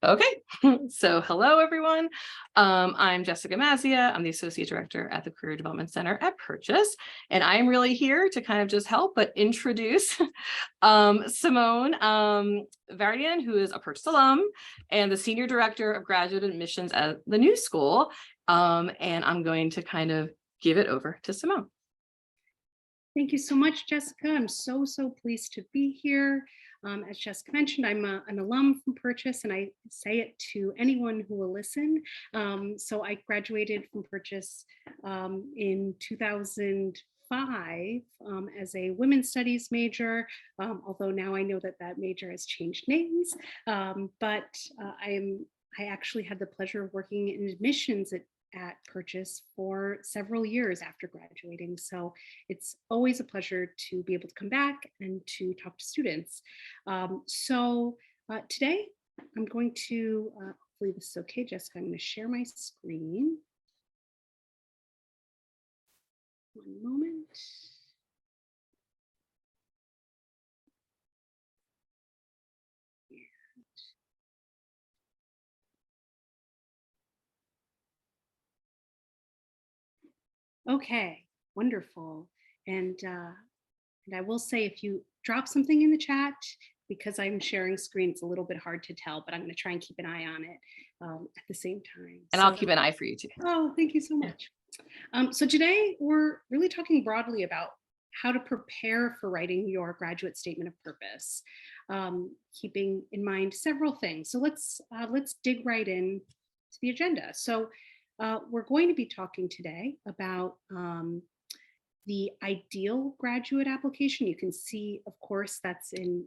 Okay, so hello everyone. I'm Jessica Mazzia. I'm the Associate Director at the Career Development Center at Purchase, and I'm really here to kind of just help but introduce Simone Varadian, who is a Purchase alum and the Senior Director of Graduate Admissions at the new school. And I'm going to kind of give it over to Simone. Thank you so much, Jessica. I'm so pleased to be here. As Jessica mentioned, I'm an alum from Purchase, and I say it to anyone who will listen. So I graduated from Purchase in 2005 as a women's studies major, although now I know that that major has changed names. I actually had the pleasure of working in admissions at Purchase for several years after graduating. So it's always a pleasure to be able to come back and to talk to students. Today I'm going to, hopefully this is okay, Jessica, I'm going to share my screen. One moment. Okay, wonderful. And I will say, if you drop something in the chat, because I'm sharing screen, it's a little bit hard to tell, but I'm going to try and keep an eye on it at the same time. And I'll keep an eye for you too. Oh, thank you so much. So today we're really talking broadly about how to prepare for writing your graduate statement of purpose, keeping in mind several things. So let's dig right in to the agenda. So we're going to be talking today about the ideal graduate application. You can see, of course, that's in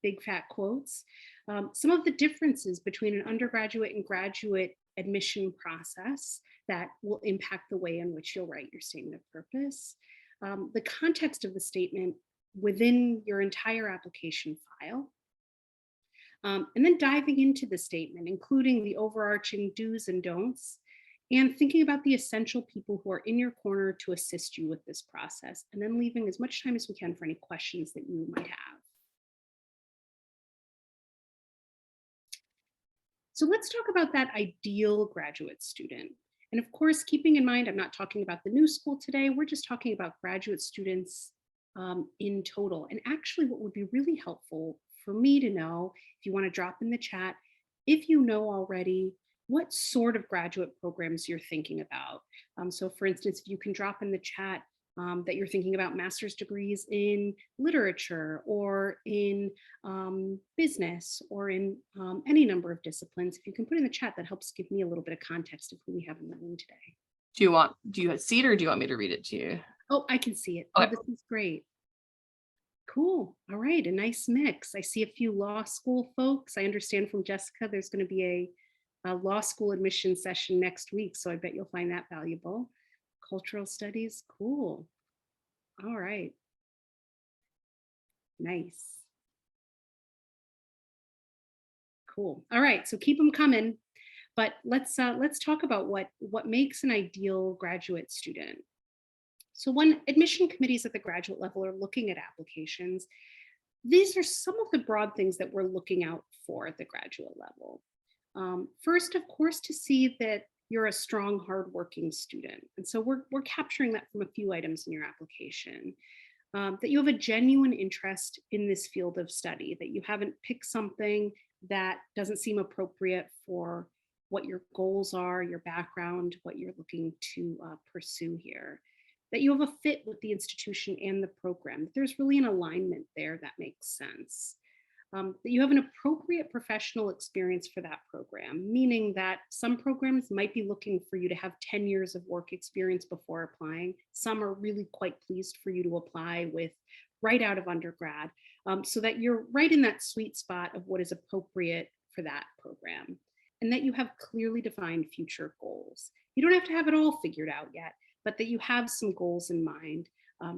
big fat quotes. Some of the differences between an undergraduate and graduate admission process that will impact the way in which you'll write your statement of purpose. The context of the statement within your entire application file. And then diving into the statement, including the overarching do's and don'ts, and thinking about the essential people who are in your corner to assist you with this process, and then leaving as much time as we can for any questions that you might have. So let's talk about that ideal graduate student. And of course, keeping in mind, I'm not talking about the new school today, we're just talking about graduate students in total. And actually what would be really helpful for me to know, if you want to drop in the chat, if you know already what sort of graduate programs you're thinking about. So for instance, if you can drop in the chat that you're thinking about master's degrees in literature or in business or in any number of disciplines, if you can put in the chat, that helps give me a little bit of context of who we have in the room today. Do you see it, or do you want me to read it to you? Oh, I can see it. Okay. Oh, this is great. Cool. All right. A nice mix. I see a few law school folks. I understand from Jessica, there's going to be a law school admission session next week. So I bet you'll find that valuable. Cultural studies. Cool. All right. Nice. Cool. All right. So keep them coming. But let's talk about what makes an ideal graduate student. So when admission committees at the graduate level are looking at applications, these are some of the broad things that we're looking out for at the graduate level. First, of course, to see that you're a strong, hardworking student. And so we're capturing that from a few items in your application. That you have a genuine interest in this field of study, that you haven't picked something that doesn't seem appropriate for what your goals are, your background, what you're looking to pursue here. That you have a fit with the institution and the program, that there's really an alignment there that makes sense. That you have an appropriate professional experience for that program, meaning that some programs might be looking for you to have 10 years of work experience before applying. Some are really quite pleased for you to apply with right out of undergrad, so that you're right in that sweet spot of what is appropriate for that program, and that you have clearly defined future goals. You don't have to have it all figured out yet, but that you have some goals in mind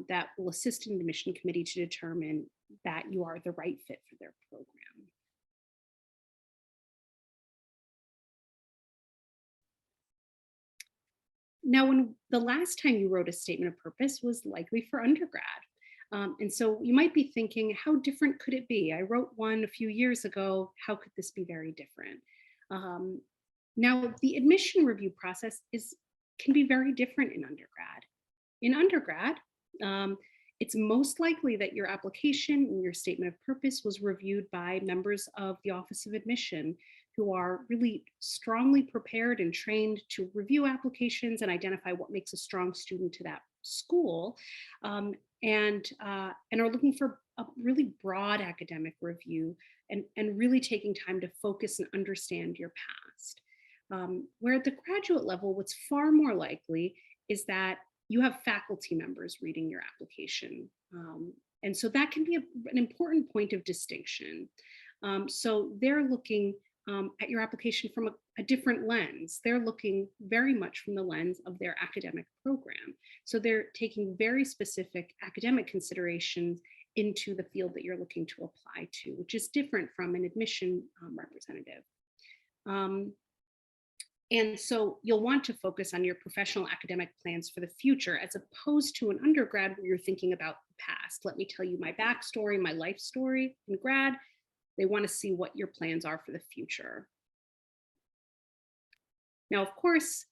that will assist an admission committee to determine that you are the right fit for their program. Now, when the last time you wrote a statement of purpose was likely for undergrad. And so you might be thinking, how different could it be? I wrote one a few years ago. How could this be very different? Um, Now, the admission review process can be very different in undergrad. In undergrad, um, it's most likely that your application and your statement of purpose was reviewed by members of the Office of Admission who are really strongly prepared and trained to review applications and identify what makes a strong student to that school, um, and are looking for a really broad academic review and really taking time to focus and understand your past. Where at the graduate level, what's far more likely is that you have faculty members reading your application. And so that can be an important point of distinction. So they're looking at your application from a different lens. They're looking very much from the lens of their academic program. So they're taking very specific academic considerations into the field that you're looking to apply to, which is different from an admission representative. Um, and so you'll want to focus on your professional academic plans for the future, as opposed to an undergrad where you're thinking about the past. Let me tell you my backstory, my life story. In grad, they want to see what your plans are for the future. Now, of course,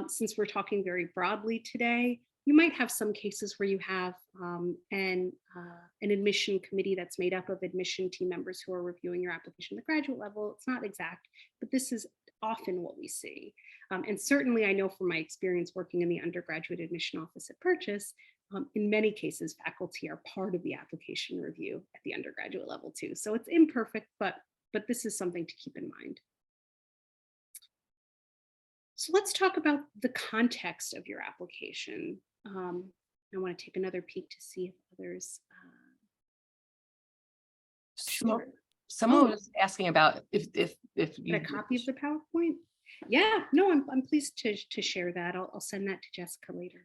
since we're talking very broadly today, you might have some cases where you have an admission committee that's made up of admission team members who are reviewing your application at the graduate level. It's not exact, but this is often what we see. And certainly I know from my experience working in the undergraduate admission office at Purchase, in many cases, faculty are part of the application review at the undergraduate level too. So it's imperfect, but this is something to keep in mind. So let's talk about the context of your application. I want to take another peek to see if others. Sure. Someone was asking about if you Get a copy of the PowerPoint. Yeah, no, I'm pleased to share that. I'll send that to Jessica later.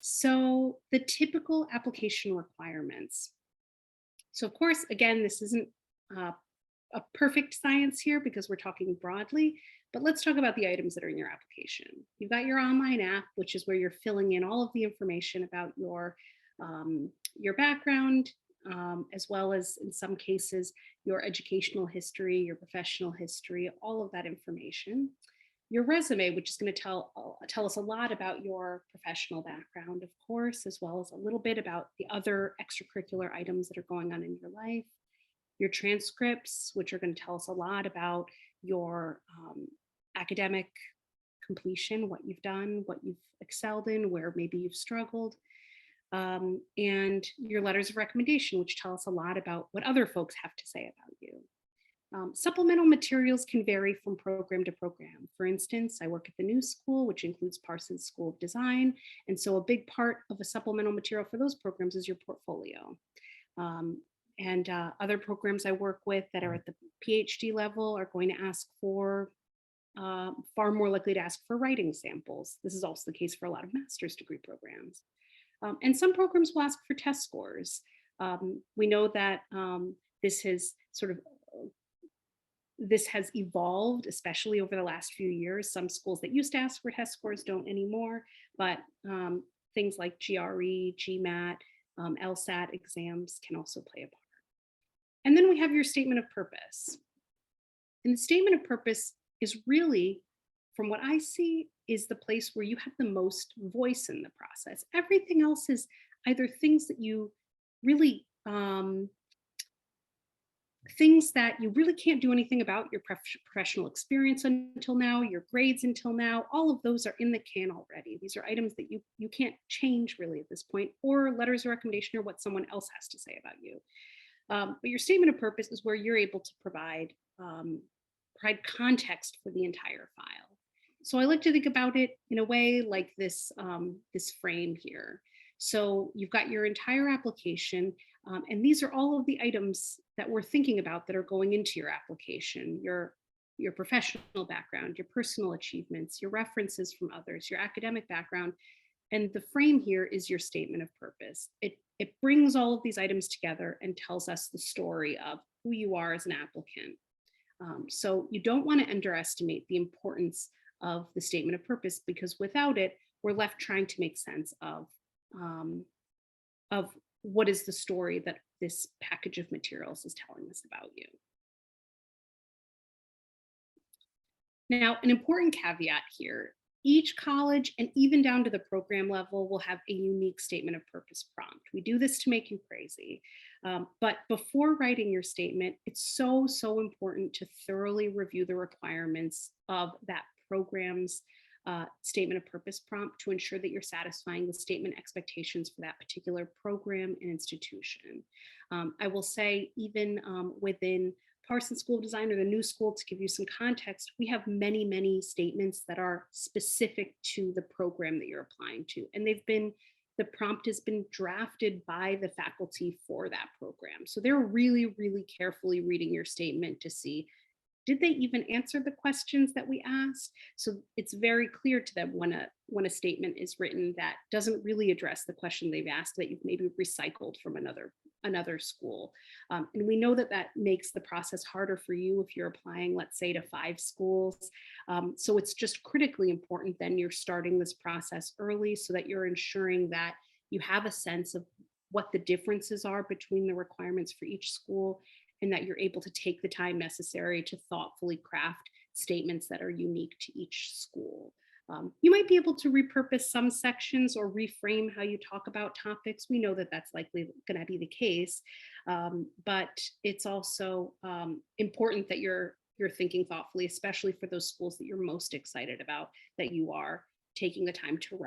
So the typical application requirements. So of course, again, this isn't a perfect science here because we're talking broadly, but let's talk about the items that are in your application. You've got your online app, which is where you're filling in all of the information about your background, as well as in some cases, your educational history, your professional history, all of that information. Your resume, which is going to tell us a lot about your professional background, of course, as well as a little bit about the other extracurricular items that are going on in your life. Your transcripts, which are going to tell us a lot about your academic completion, what you've done, what you've excelled in, where maybe you've struggled. And your letters of recommendation, which tell us a lot about what other folks have to say about you. Supplemental materials can vary from program to program. For instance, I work at the New School, which includes Parsons School of Design. And so a big part of a supplemental material for those programs is your portfolio. And other programs I work with that are at the PhD level are going to ask for, far more likely to ask for writing samples. This is also the case for a lot of master's degree programs. And some programs will ask for test scores. We know that this has evolved, especially over the last few years. Some schools that used to ask for test scores don't anymore, but things like GRE, GMAT, LSAT exams can also play a part. And then we have your statement of purpose. And the statement of purpose is really, from what I see, is the place where you have the most voice in the process. Everything else is either things that you really can't do anything about, your professional experience until now, your grades until now, all of those are in the can already. These are items that you can't change really at this point, or letters of recommendation or what someone else has to say about you. But your statement of purpose is where you're able to provide context for the entire file. So I like to think about it in a way like this, this frame here. So you've got your entire application, and these are all of the items that we're thinking about that are going into your application, your professional background, your personal achievements, your references from others, your academic background. And the frame here is your statement of purpose. It brings all of these items together and tells us the story of who you are as an applicant. So you don't want to underestimate the importance of the statement of purpose, because without it, we're left trying to make sense of of what is the story that this package of materials is telling us about you. Now, an important caveat here, each college and even down to the program level will have a unique statement of purpose prompt. We do this to make you crazy. But before writing your statement, it's so important to thoroughly review the requirements of that program's statement of purpose prompt to ensure that you're satisfying the statement expectations for that particular program and institution. I will say even within Parsons School of Design or the new school, to give you some context, we have many statements that are specific to the program that you're applying to. And the prompt has been drafted by the faculty for that program. So they're really carefully reading your statement to see, did they even answer the questions that we asked? So it's very clear to them when a statement is written that doesn't really address the question they've asked, that you've maybe recycled from another school. And we know that that makes the process harder for you if you're applying, let's say, to 5 schools. So it's just critically important then you're starting this process early so that you're ensuring that you have a sense of what the differences are between the requirements for each school, and that you're able to take the time necessary to thoughtfully craft statements that are unique to each school. You might be able to repurpose some sections or reframe how you talk about topics. We know that that's likely going to be the case, but it's also important that you're thinking thoughtfully, especially for those schools that you're most excited about, that you are taking the time to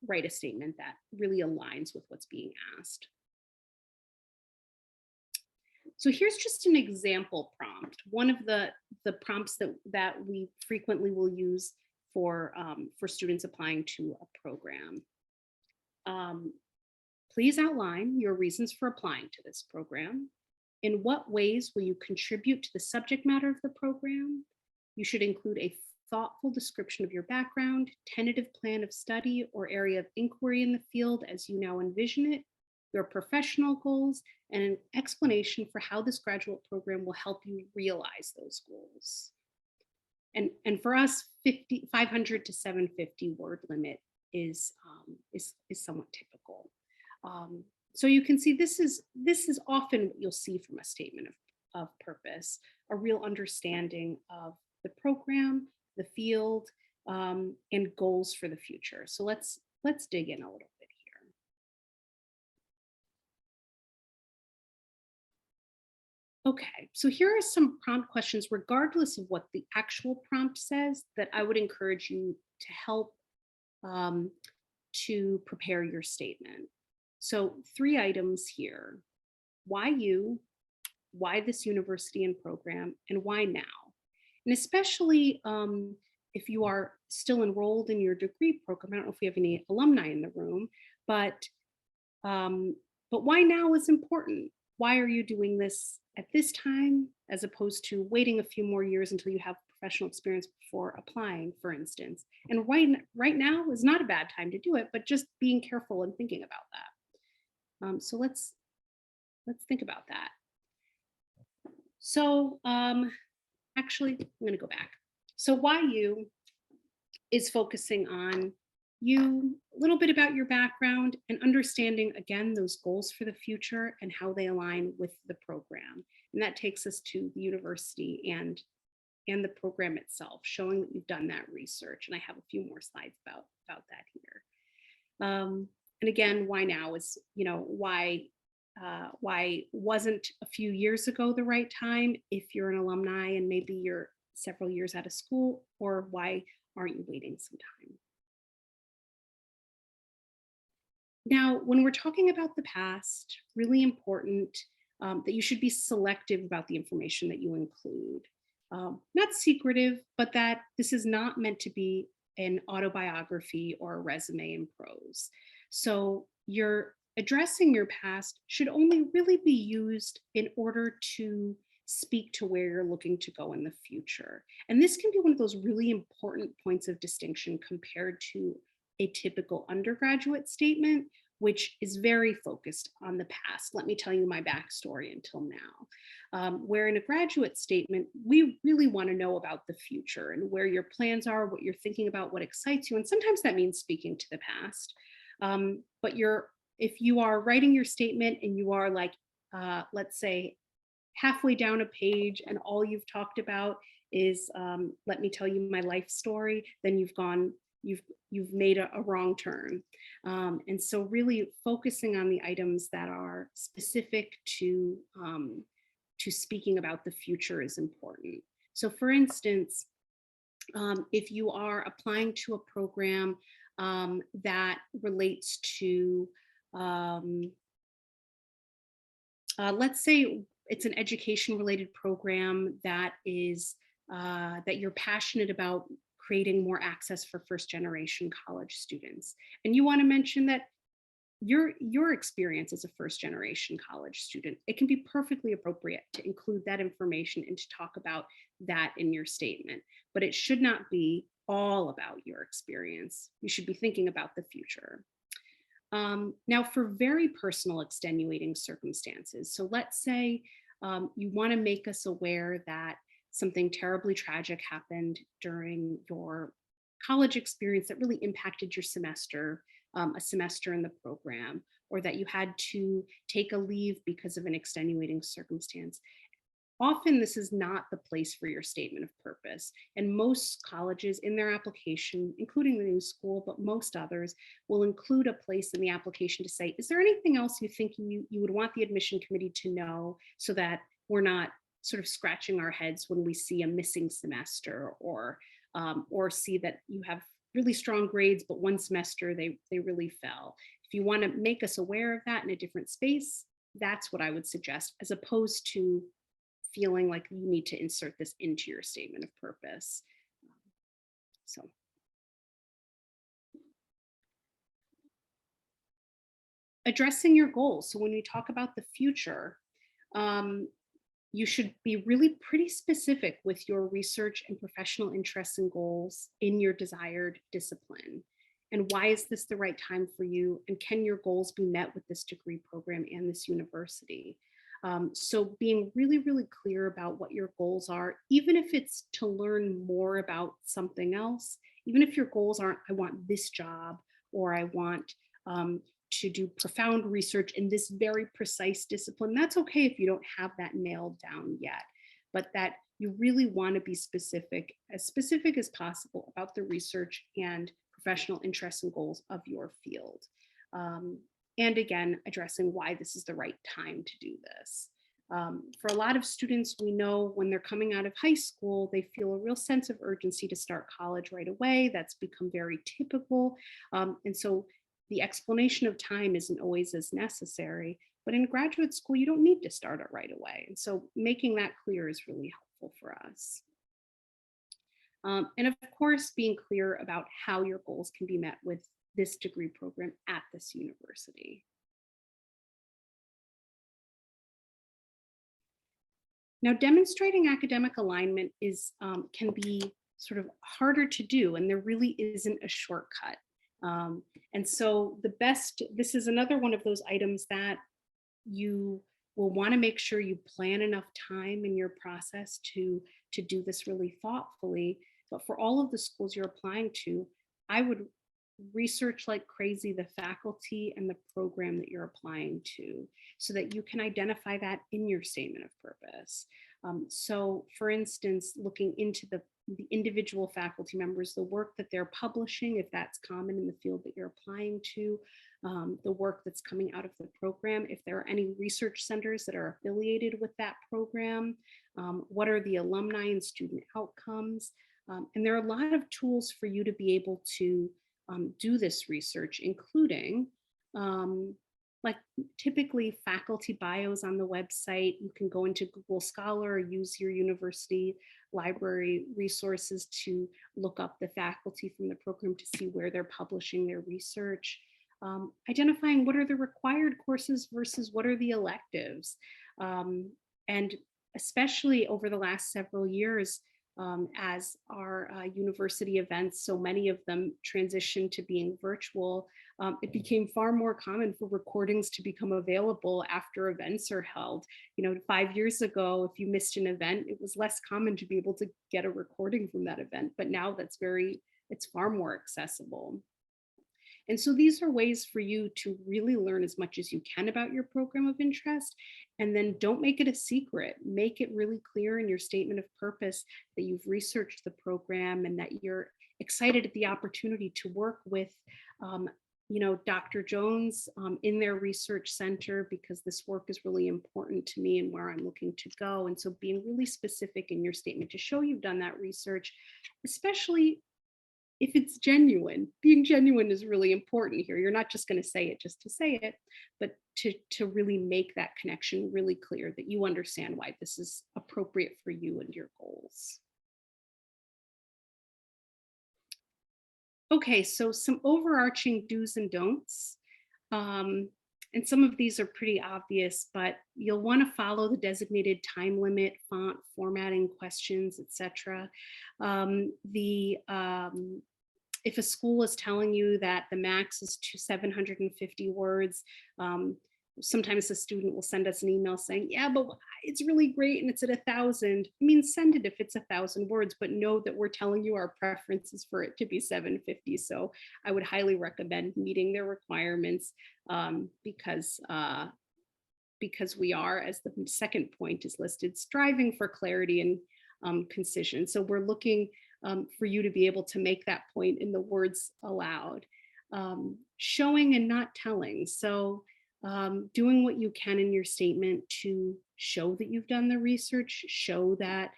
write a statement that really aligns with what's being asked. So here's just an example prompt. One of the prompts that we frequently will use for students applying to a program. Please outline your reasons for applying to this program. In what ways will you contribute to the subject matter of the program? You should include a thoughtful description of your background, tentative plan of study, or area of inquiry in the field as you now envision it, your professional goals, and an explanation for how this graduate program will help you realize those goals. And for us, 500 to 750 word limit is somewhat typical. So you can see this is often what you'll see from a statement of purpose, a real understanding of the program, the field, and goals for the future. So let's dig in a little bit here. Okay, so here are some prompt questions, regardless of what the actual prompt says, that I would encourage you to help to prepare your statement. So 3 items here: why you, why this university and program, and why now? And especially if you are still enrolled in your degree program, I don't know if we have any alumni in the room, but why now is important. Why are you doing this at this time, as opposed to waiting a few more years until you have professional experience before applying, for instance? And right now is not a bad time to do it, but just being careful and thinking about that. So let's think about that. So actually, I'm going to go back. So why you is focusing on you, a little bit about your background, and understanding, again, those goals for the future and how they align with the program. And that takes us to the university and the program itself, showing that you've done that research. And I have a few more slides about that here. And again, why now is, why wasn't a few years ago the right time if you're an alumni and maybe you're several years out of school, or why aren't you waiting some time? Now, when we're talking about the past, really important that you should be selective about the information that you include. Not secretive, but that this is not meant to be an autobiography or a resume in prose. So your addressing your past should only really be used in order to speak to where you're looking to go in the future. And this can be one of those really important points of distinction compared to a typical undergraduate statement, which is very focused on the past. Let me tell you my backstory until now. Where in a graduate statement, we really want to know about the future and where your plans are, what you're thinking about, what excites you. And sometimes that means speaking to the past. But your if you are writing your statement and you are like, let's say, halfway down a page and all you've talked about is let me tell you my life story, then you've made a wrong turn. And so really focusing on the items that are specific to speaking about the future is important. So for instance, if you are applying to a program that relates to, um, let's say it's an education related program that is that you're passionate about creating more access for first generation college students, and you want to mention that your experience as a first generation college student, it can be perfectly appropriate to include that information and to talk about that in your statement. But it should not be all about your experience. You should be thinking about the future. Now, for very personal extenuating circumstances, so let's say you want to make us aware that something terribly tragic happened during your college experience that really impacted your semester, a semester in the program, or that you had to take a leave because of an extenuating circumstance. Often this is not the place for your statement of purpose. And most colleges in their application, including the new school, but most others, will include a place in the application to say, is there anything else you think you would want the admission committee to know, so that we're not sort of scratching our heads when we see a missing semester, or see that you have really strong grades, but one semester they really fell. If you want to make us aware of that in a different space, that's what I would suggest, as opposed to feeling like you need to insert this into your statement of purpose. So addressing your goals. So when we talk about the future, you should be really pretty specific with your research and professional interests and goals in your desired discipline. And why is this the right time for you? And can your goals be met with this degree program and this university? So being really, really clear about what your goals are, even if it's to learn more about something else, even if your goals aren't, I want this job, or I want to do profound research in this very precise discipline. That's okay if you don't have that nailed down yet, but that you really want to be specific as possible about the research and professional interests and goals of your field. And again, addressing why this is the right time to do this. For a lot of students, we know when they're coming out of high school, they feel a real sense of urgency to start college right away. That's become very typical. And so the explanation of time isn't always as necessary, but in graduate school, you don't need to start it right away. And so making that clear is really helpful for us. And of course, being clear about how your goals can be met with this degree program at this university. Now, demonstrating academic alignment can be sort of harder to do, and there really isn't a shortcut. And so this is another one of those items that you will want to make sure you plan enough time in your process to do this really thoughtfully. But for all of the schools you're applying to, I would research like crazy the faculty and the program that you're applying to, so that you can identify that in your statement of purpose. So for instance, looking into the individual faculty members, the work that they're publishing, if that's common in the field that you're applying to, the work that's coming out of the program, if there are any research centers that are affiliated with that program, what are the alumni and student outcomes? And there are a lot of tools for you to be able to do this research, including like typically faculty bios on the website. You can go into Google Scholar or use your university library resources to look up the faculty from the program to see where they're publishing their research. Identifying what are the required courses versus what are the electives. And especially over the last several years, as our university events, so many of them transitioned to being virtual, it became far more common for recordings to become available after events are held. 5 years ago, if you missed an event, it was less common to be able to get a recording from that event, but now it's far more accessible. And so these are ways for you to really learn as much as you can about your program of interest. And then don't make it a secret. Make it really clear in your statement of purpose that you've researched the program and that you're excited at the opportunity to work with um, Dr. Jones in their research center, because this work is really important to me and where I'm looking to go. And so being really specific in your statement to show you've done that research, especially if it's genuine. Being genuine is really important here. You're not just going to say it just to say it, but to really make that connection really clear that you understand why this is appropriate for you and your goals. Okay, so some overarching do's and don'ts. Um, and some of these are pretty obvious, but you'll want to follow the designated time limit, font, formatting, questions, etc. The If a school is telling you that the max is 750 words, sometimes the student will send us an email saying, yeah, but it's really great and it's at 1,000. I mean, send it if it's 1,000 words, but know that we're telling you our preferences for it to be 750. So I would highly recommend meeting their requirements because we are, as the second point is listed, striving for clarity and concision. So we're looking for you to be able to make that point in the words aloud. Showing and not telling. So doing what you can in your statement to show that you've done the research, show that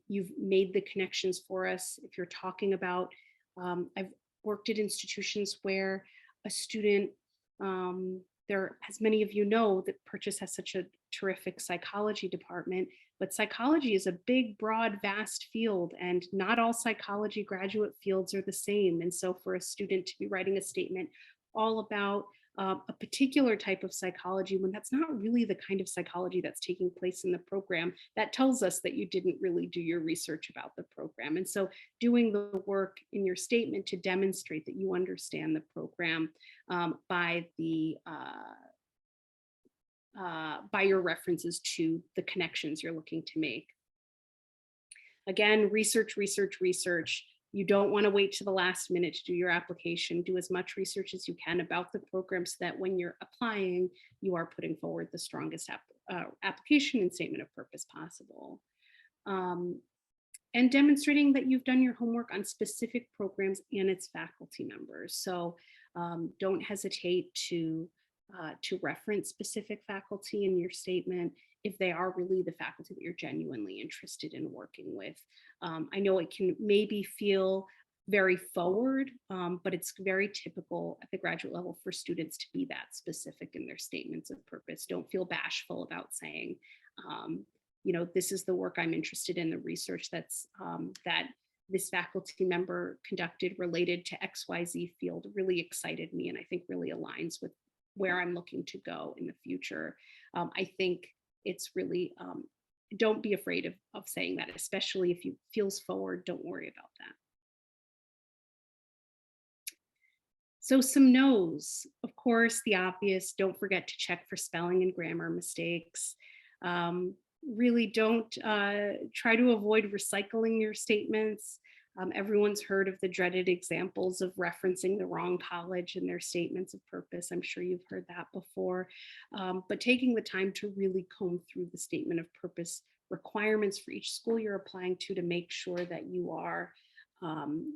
you've made the connections for us. If you're talking about, I've worked at institutions where a student, there, as many of you know, that Purchase has such a terrific psychology department, but psychology is a big, broad, vast field, and not all psychology graduate fields are the same. And so for a student to be writing a statement all about a particular type of psychology, when that's not really the kind of psychology that's taking place in the program, that tells us that you didn't really do your research about the program. And so doing the work in your statement to demonstrate that you understand the program by your references to the connections you're looking to make. Again, research, research, research. You don't want to wait to the last minute to do your application. Do as much research as you can about the program so that when you're applying, you are putting forward the strongest application and statement of purpose possible. And demonstrating that you've done your homework on specific programs and its faculty members. So don't hesitate to reference specific faculty in your statement if they are really the faculty that you're genuinely interested in working with. I know it can maybe feel very forward, but it's very typical at the graduate level for students to be that specific in their statements of purpose. Don't feel bashful about saying, this is the work I'm interested in, the research that this faculty member conducted related to XYZ field really excited me, and I think really aligns with where I'm looking to go in the future. I think it's really, don't be afraid of saying that, especially if you feels forward, don't worry about that. So some no's, of course, the obvious, don't forget to check for spelling and grammar mistakes. Really don't try to avoid recycling your statements. Everyone's heard of the dreaded examples of referencing the wrong college in their statements of purpose. I'm sure you've heard that before, but taking the time to really comb through the statement of purpose requirements for each school you're applying to make sure that you are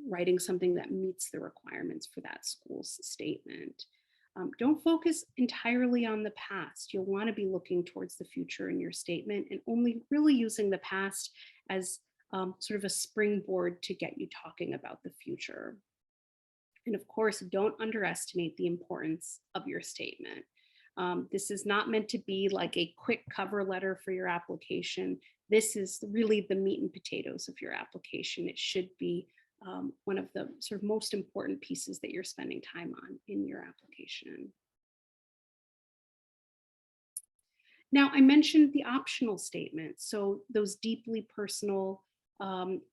writing something that meets the requirements for that school's statement. Don't focus entirely on the past. You'll want to be looking towards the future in your statement and only really using the past as sort of a springboard to get you talking about the future. And of course, don't underestimate the importance of your statement. This is not meant to be like a quick cover letter for your application. This is really the meat and potatoes of your application. It should be one of the sort of most important pieces that you're spending time on in your application. Now, I mentioned the optional statements. So those deeply personal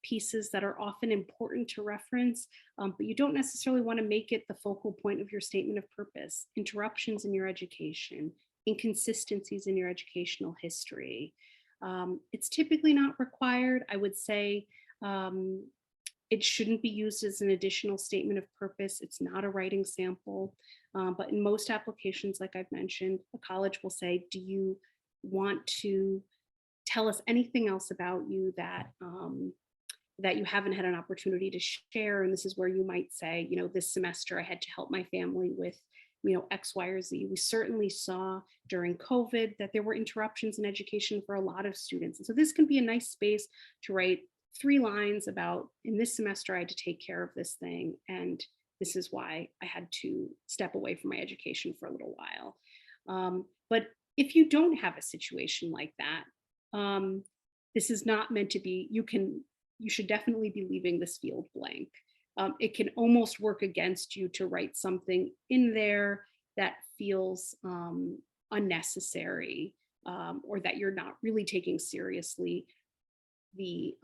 pieces that are often important to reference, but you don't necessarily want to make it the focal point of your statement of purpose. Interruptions in your education, inconsistencies in your educational history. It's typically not required. I would say It shouldn't be used as an additional statement of purpose. It's not a writing sample. But in most applications, like I've mentioned, a college will say, do you want to tell us anything else about you that that you haven't had an opportunity to share? And this is where you might say, you know, this semester I had to help my family with, you know, X, Y, or Z. We certainly saw during COVID that there were interruptions in education for a lot of students. And so this can be a nice space to write 3 lines about, in this semester I had to take care of this thing, and this is why I had to step away from my education for a little while. But if you don't have a situation like that, this is not meant to be, you should definitely be leaving this field blank. It can almost work against you to write something in there that feels unnecessary, or that you're not really taking seriously the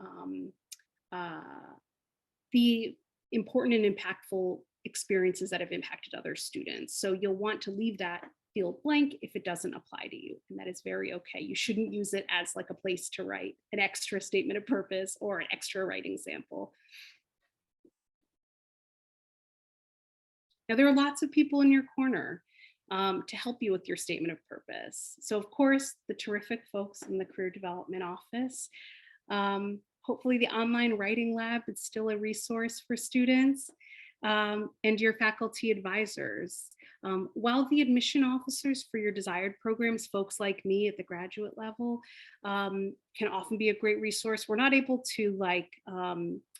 the important and impactful experiences that have impacted other students. So you'll want to leave that field blank if it doesn't apply to you, and that is very okay. You shouldn't use it as like a place to write an extra statement of purpose or an extra writing sample. Now, there are lots of people in your corner to help you with your statement of purpose. So of course, the terrific folks in the Career Development Office. Hopefully the online writing lab is still a resource for students, and your faculty advisors. While the admission officers for your desired programs, folks like me at the graduate level, can often be a great resource, we're not able to like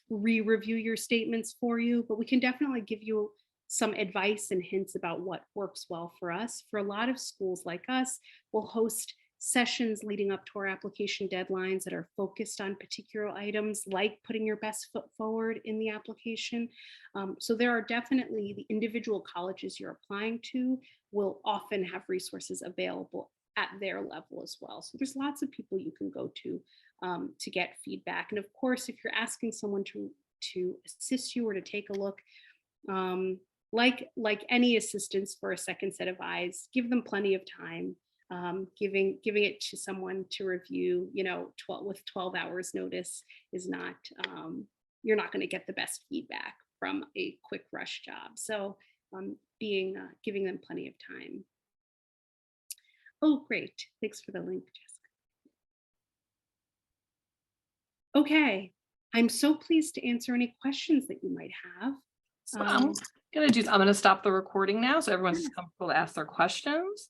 re-review your statements for you, but we can definitely give you some advice and hints about what works well for us. For a lot of schools like us, we'll host sessions leading up to our application deadlines that are focused on particular items, like putting your best foot forward in the application. So there are definitely, the individual colleges you're applying to will often have resources available at their level as well. So there's lots of people you can go to get feedback. And of course, if you're asking someone to assist you or to take a look, like any assistance for a second set of eyes, give them plenty of time. Giving it to someone to review, you know, with 12 hours notice is not, you're not going to get the best feedback from a quick rush job. So giving them plenty of time. Oh, great. Thanks for the link, Jessica. Okay. I'm so pleased to answer any questions that you might have. So I'm going to stop the recording now so everyone's comfortable to ask their questions.